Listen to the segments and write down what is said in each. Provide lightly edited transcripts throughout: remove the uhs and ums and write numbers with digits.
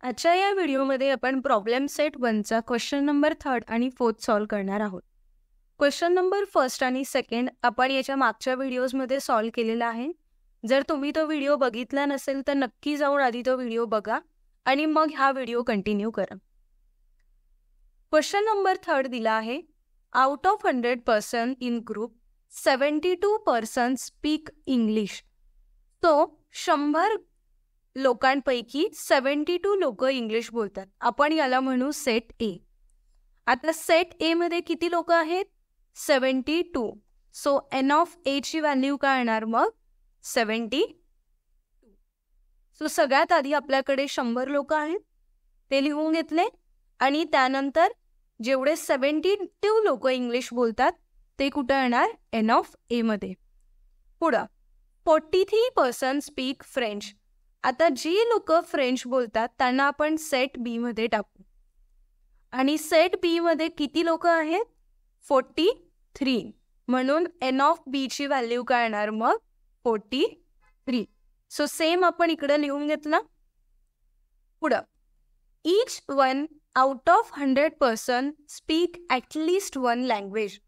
आजच्या या व्हिडिओमध्ये आपण प्रॉब्लेम सेट 1चा क्वेश्चन नंबर 3 आणि 4 सॉल्व्ह करणार आहोत. क्वेश्चन नंबर 1 आणि 2 आपण याच्या मागच्या व्हिडिओजमध्ये सॉल्व्ह केलेला आहे. जर तुम्ही तो व्हिडिओ बघितला नसेल तर नक्की जाऊन आधी तो व्हिडिओ बघा आणि मग हा व्हिडिओ कंटिन्यू करा. क्वेश्चन नंबर 3 दिला आहे. Out of 100% in group 72% speak English. तो 100 लोकांपैकी 72 लोक इंग्लिश बोलतात. आपण याला म्हणू सेट ए. आता सेट ए मध्ये किती लोक आहेत? 72. सो एन ऑफ ए ची व्हॅल्यू काय येणार मग? 72. सो सगळ्यात आधी आपल्याकडे 100 लोक आहेत ते लिहून घेतले आणि त्यानंतर जेवढे 72 लोक इंग्लिश बोलतात ते कुठं येणार? एन ऑफ ए मध्ये. पुढं 43% स्पीक फ्रेंच. आता जी लोक फ्रेंच बोलतात त्यांना आपण सेट बी मध्ये टाकू आणि सेट बी मध्ये किती लोक आहेत? 43. म्हणून एन ऑफ बी ची व्हॅल्यू काय येणार मग? 43. सो सेम आपण इकडे लिहून घेतलं. पुढं each one out of 100% speak at least one language.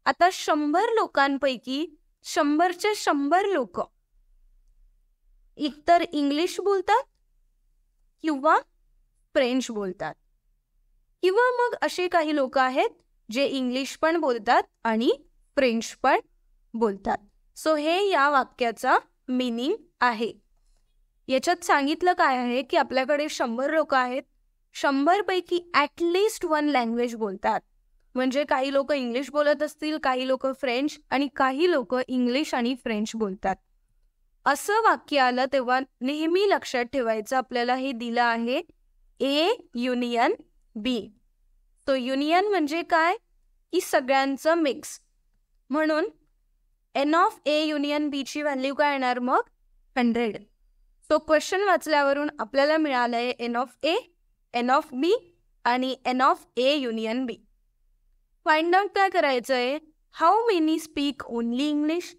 आता 100 लोकांपैकी 100चे 100 लोक एकतर इंग्लिश बोलतात किंवा फ्रेंच बोलतात, किंवा मग असे काही लोक आहेत जे इंग्लिश पण बोलतात आणि फ्रेंच पण बोलतात. सो हे या वाक्याचा मीनिंग आहे. याच्यात सांगितलं काय आहे की आपल्याकडे 100 लोक आहेत, 100 पैकी ॲटलिस्ट वन लँग्वेज बोलतात. म्हणजे काही लोक इंग्लिश बोलत असतील, काही लोक फ्रेंच आणि काही लोक इंग्लिश आणि फ्रेंच बोलतात. असं वाक्य आलं तेव्हा नेहमी लक्षात ठेवायचं आपल्याला हे दिलं आहे ए युनियन बी. तो युनियन म्हणजे काय की सगळ्यांचं मिक्स. म्हणून एन ऑफ ए युनियन बी ची व्हॅल्यू काय येणार मग? 100. तो क्वेश्चन वाचल्यावरून आपल्याला मिळालंय N of A, N of B आणि N of A union B. Find out काय करायचं आहे? How many speak only English,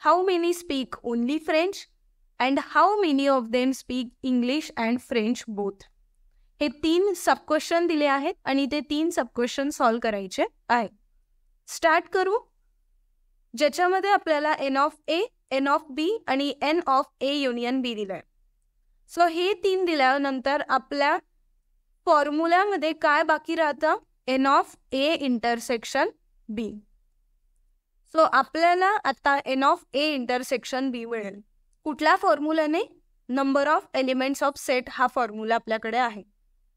how many speak only French, and how many of them speak English and French both. हे 3 सब question दिले आहेत आणि ते 3 सब question solve करायचे आहे. स्टार्ट करू. ज्याच्यामध्ये आपल्याला N of A, N of B आणि N of A union B दिलंय. सो हे 3 दिल्यानंतर आपल्या फॉर्म्युल्यामध्ये काय बाकी राहतं? N of A intersection B. So आपल्याला आता N of A intersection B मिळेल. कुठल्या फॉर्म्युलाने? Number of elements of set हा फॉर्म्युला आपल्याकडे आहे.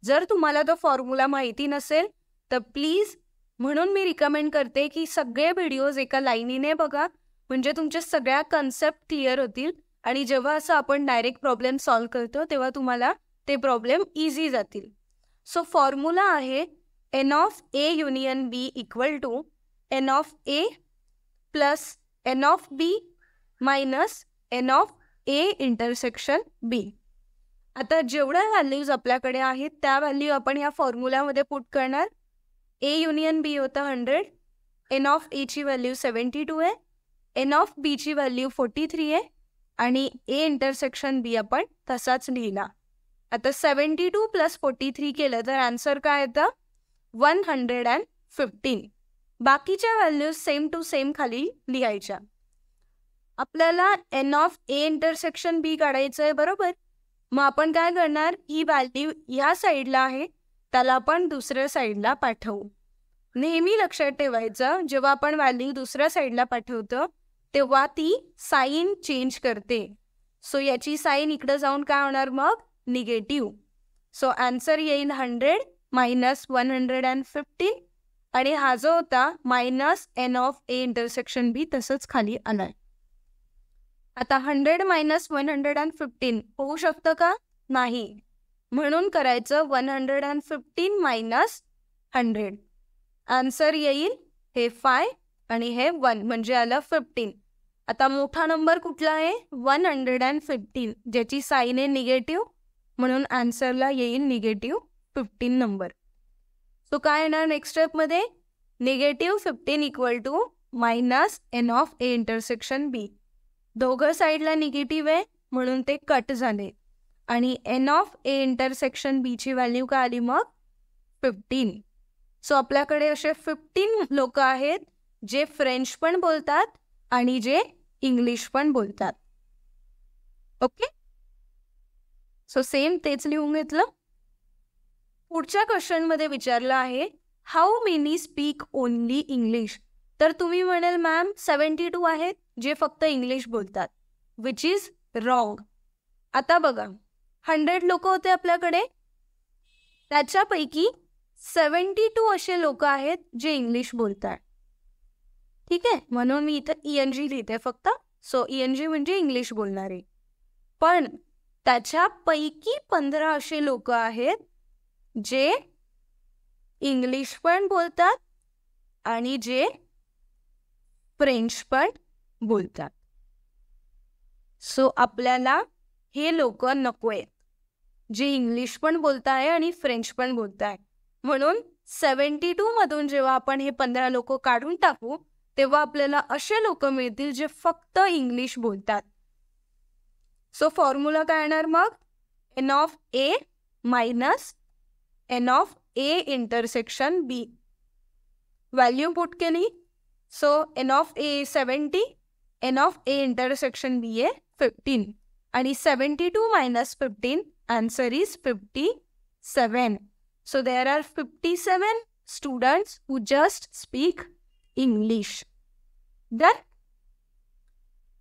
जर तुम्हाला तो फॉर्म्युला माहिती नसेल तर प्लीज, म्हणून मी रिकमेंड करते की सगळे व्हिडिओज एका लाईनीने बघा, म्हणजे तुमच्या सगळ्या कन्सेप्ट क्लिअर होतील आणि जेव्हा असं आपण डायरेक्ट प्रॉब्लेम सॉल्व्ह करतो तेव्हा तुम्हाला ते प्रॉब्लेम इझी जातील. सो फॉर्म्युला आहे N of A union B equal to N of A plus N of B minus N of A intersection B. आता जेवढ्या व्हॅल्यूज आपल्याकडे आहेत त्या व्हॅल्यू आपण या फॉर्म्युल्यामध्ये पुट करणार. ए युनियन बी होतं 100, एन ऑफ ए ची व्हॅल्यू 72 आहे, एन ऑफ बी ची व्हॅल्यू 43 आहे आणि ए इंटरसेक्शन बी आपण तसाच लिहिला. आता 72 प्लस 43 केलं तर आन्सर काय येतं? 115. बाकीच्या व्हॅल्यूज सेम टू सेम खाली लिहायच्या. आपल्याला एन ऑफ ए इंटरसेक्शन बी काढायचं आहे, बरोबर? मग आपण काय करणार? ही व्हॅल्यू ह्या साईडला आहे त्याला आपण दुसऱ्या साईडला पाठवू. नेहमी लक्षात ठेवायचं जेव्हा आपण व्हॅल्यू दुसऱ्या साईडला पाठवतो तेव्हा ती साईन चेंज करते. सो याची साईन इकडे जाऊन काय होणार मग? निगेटिव्ह. सो आन्सर येईल 100 मायनस 115 आणि हा जो होता minus N of A intersection B तसंच खाली आलाय. आता 100 मायनस 115 होऊ शकतं का? नाही. म्हणून करायचं 115 मायनस 100. आन्सर येईल हे 5 आणि हे 1 म्हणजे आलं 15. आता मोठा नंबर कुठला आहे? 115, ज्याची साईन आहे निगेटिव्ह, म्हणून आन्सरला येईल निगेटिव्ह 15 नंबर. सो काय येणार नेक्स्ट स्टेपमध्ये? Negative 15 equal to minus N of A intersection B. दोघं साईडला निगेटिव्ह आहे म्हणून ते कट झाले आणि एन ऑफ ए इंटरसेक्शन बीची व्हॅल्यू काय आली मग 15. सो आपल्याकडे असे 15 लोक आहेत जे फ्रेंच पण बोलतात आणि जे इंग्लिश पण बोलतात. ओके, सो सेम तेच लिहून घेतलं. पुढच्या क्वेश्चनमध्ये विचारलं आहे how many speak only English. तर तुम्ही म्हणाल मॅम 72 आहेत जे फक्त इंग्लिश बोलतात, विच इज रॉंग. आता बघा 100 लोक होते आपल्याकडे, त्याच्यापैकी 72 असे लोक आहेत जे इंग्लिश बोलतात. ठीक आहे, म्हणून मी इथं ENG लिहिते फक्त. सो ENG म्हणजे इंग्लिश बोलणारे. पण त्याच्यापैकी 15 असे लोक आहेत जे इंग्लिश पण बोलतात आणि जे फ्रेंच पण बोलतात. सो आपल्याला हे लोक नको आहेत जे इंग्लिश पण बोलताय आणि फ्रेंच पण बोलताय. म्हणून 72 मधून जेव्हा आपण हे 15 लोक काढून टाकू तेव्हा आपल्याला असे लोक मिळतील जे फक्त इंग्लिश बोलतात. सो फॉर्म्युला काय येणार मग, N of A minus N of A intersection B. Value put केली, so N of A 70, N of A intersection B आहे 15 आणि 72 मायनस 15 answer is 57. So there are 57 students who just speak English. Done?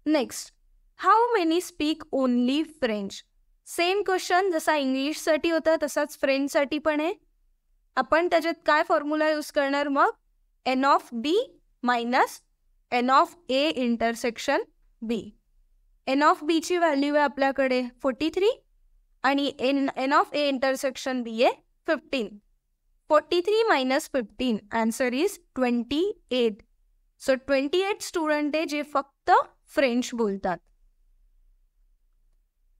Next, how many speak only French? Same question जसा इंग्लिशसाठी होता तसाच फ्रेंचसाठी पण आहे. आपण त्याच्यात काय फॉर्म्युला यूज करणार मग, N of B minus N of A intersection B. N of बीची व्हॅल्यू आहे आपल्याकडे 43 आणि N of A intersection B आहे 15. 43 minus 15 answer is 28. So 28 student आहे जे फक्त फ्रेंच बोलतात.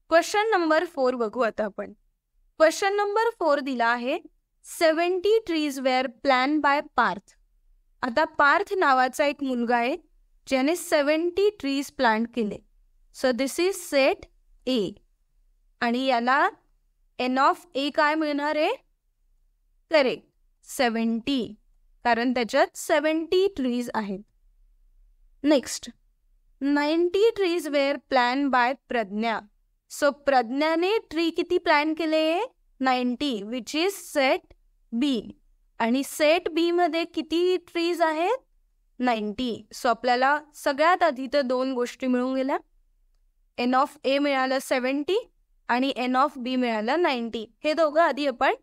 क्वेश्चन नंबर 4 बघू आता आपण. क्वेश्चन नंबर 4 दिला आहे 70 trees were plan by Parth. आता पार्थ नावाचा एक मुलगा आहे ज्याने 70 ट्रीज प्लांट केले. So this is set A आणि याला एन ऑफ ए काय मिळणार आहे, करेक्ट 70, कारण त्याच्यात 70 ट्रीज आहेत. Next, 90 trees were plan by Pragya. So प्रज्ञाने ट्री किती प्लॅन केले, 90, विच इज सेट बी. आणि सेट बी मध्ये किती ट्रीज आहेत, 90. सो आपल्याला सगळ्यात आधी तर 2 गोष्टी मिळून गेल्या. एन ऑफ ए मिळालं 70 आणि एन ऑफ बी मिळालं 90. हे दोघं आधी आपण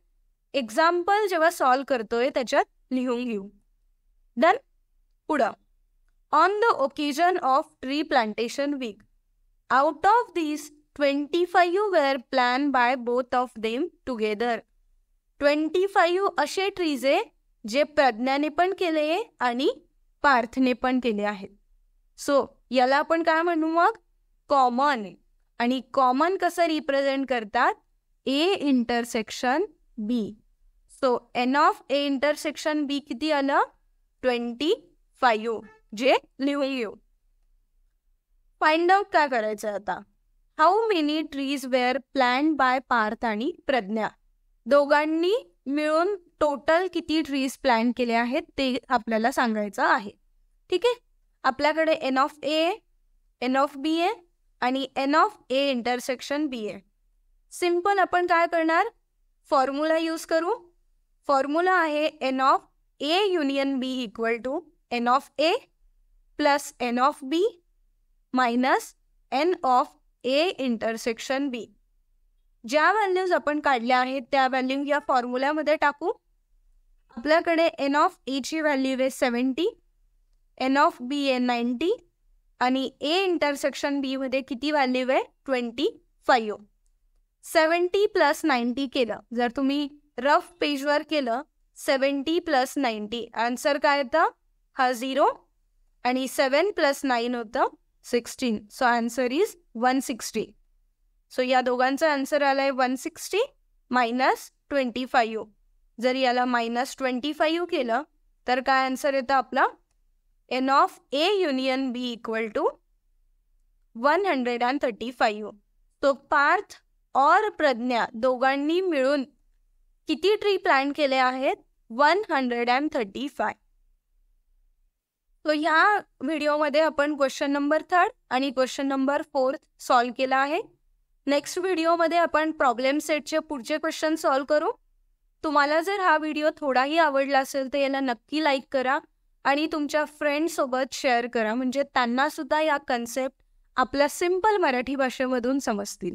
एक्झाम्पल जेव्हा सॉल्व करतोय त्याच्यात लिहून घेऊ. डन. पुढं, on the occasion of tree plantation week, out of this 25 were plan by both of them together. 25 असे ट्रीज आहे जे प्रज्ञाने पण केले आणि पार्थने पण केले आहेत. सो याला आपण काय म्हणू मग, कॉमन. आणि कॉमन कसं रिप्रेझेंट करतात, A intersection B. So N of A intersection B किती आलं, 25, जे लिहून घेऊ. फाइंड आउट काय करायचं आता, how many trees were planned by Parth आणि प्रज्ञा. दोघांनी मिळून टोटल किती ट्रीज प्लॅन केले आहेत ते आपल्याला सांगायचं आहे. ठीक आहे, आपल्याकडे N of A, N of B आहे आणि N of A intersection B आहे. सिम्पल आपण काय करणार, फॉर्म्युला यूज करू. फॉर्म्युला आहे N of A union B equal to N of A plus N of B minus N of A intersection B. ज्या values आपण काढल्या आहेत त्या व्हॅल्यू या फॉर्म्युल्यामध्ये टाकू. आपल्याकडे एन ऑफ एची व्हॅल्यू आहे 70, एन ऑफ बी आहे 90 आणि ए इंटरसेक्शन बी मध्ये किती व्हॅल्यू आहे 25. 70 प्लस 90 केलं, जर तुम्ही रफ पेजवर केलं 70 प्लस 90 आन्सर काय येतं, हा 0 आणि 7 प्लस 9 होतं 16. So answer is 160. सो या दोघांचा आन्सर आलाय 160 मायनस 25. जर याला मायनस 25 केलं तर काय आन्सर येतं आपला, n of A union B equal to 135. तो पार्थ और प्रज्ञा दोघांनी मिळून किती ट्री प्लांट केले आहेत? 135. तो ह्या व्हिडिओमध्ये आपण क्वेश्चन नंबर 3 आणि क्वेश्चन नंबर 4 सॉल्व्ह केला आहे. नेक्स्ट व्हिडिओमध्ये आपण प्रॉब्लेम सेटचे पुढचे क्वेश्चन सॉल्व्ह करू. तुम्हाला जर हा व्हिडिओ थोडाही आवडला असेल तर याला नक्की लाईक करा आणि तुमच्या फ्रेंड्ससोबत शेअर करा, म्हणजे त्यांना सुद्धा या कन्सेप्ट आपल्या सिंपल मराठी भाषेमधून समजतील.